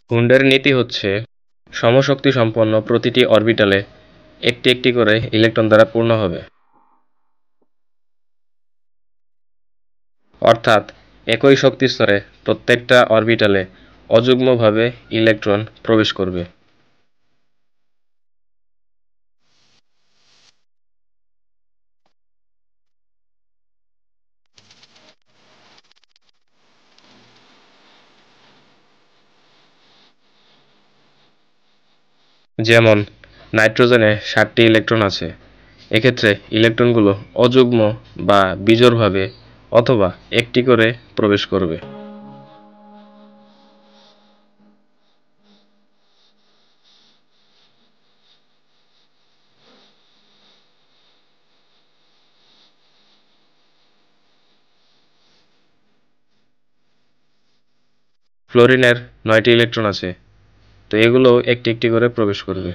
হুন্ডের নীতি হচ্ছে সমশক্তিসম্পন্ন প্রতিটি অরবিটালে একটি একটি করে ইলেকট্রন দ্বারা পূর্ণ হবে, অর্থাৎ একই শক্তিস্তরে প্রত্যেকটা অরবিটালে অযুগ্মভাবে ইলেকট্রন প্রবেশ করবে। যেমন নাইট্রোজেনে 7টি ইলেকট্রন আছে। এক্ষেত্রে ইলেকট্রনগুলো অযুগ্ম বা বিজোড়ভাবে অথবা একটি করে প্রবেশ করবে। ফ্লোরিনের 9টি ইলেকট্রন আছে, তো এগুলোও একটি একটি করে প্রবেশ করবে।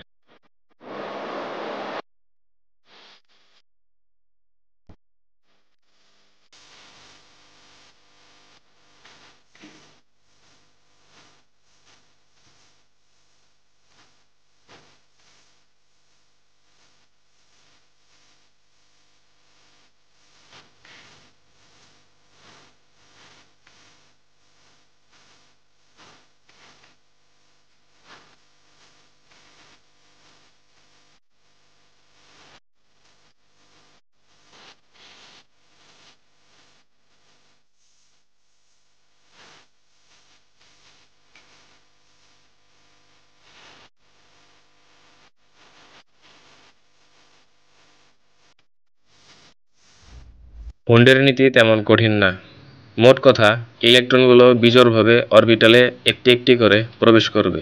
হুন্ডের নীতি তেমন কঠিন না। মোট কথা, ইলেকট্রনগুলো বিজোড়ভাবে অরবিটালে একটি একটি করে প্রবেশ করবে,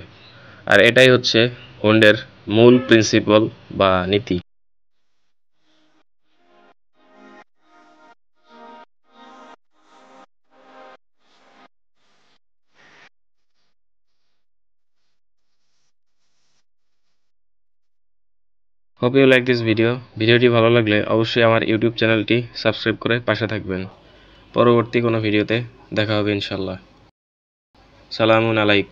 আর এটাই হচ্ছে হুন্ডের মূল প্রিন্সিপল বা নীতি। Hope you like this video. ভিডিওটি ভালো লাগলে অবশ্যই আমার ইউটিউব চ্যানেলটি সাবস্ক্রাইব করে পাশে থাকবেন। পরবর্তী কোনো ভিডিওতে দেখা হবে ইনশাল্লাহ। সালামুন আলাইক।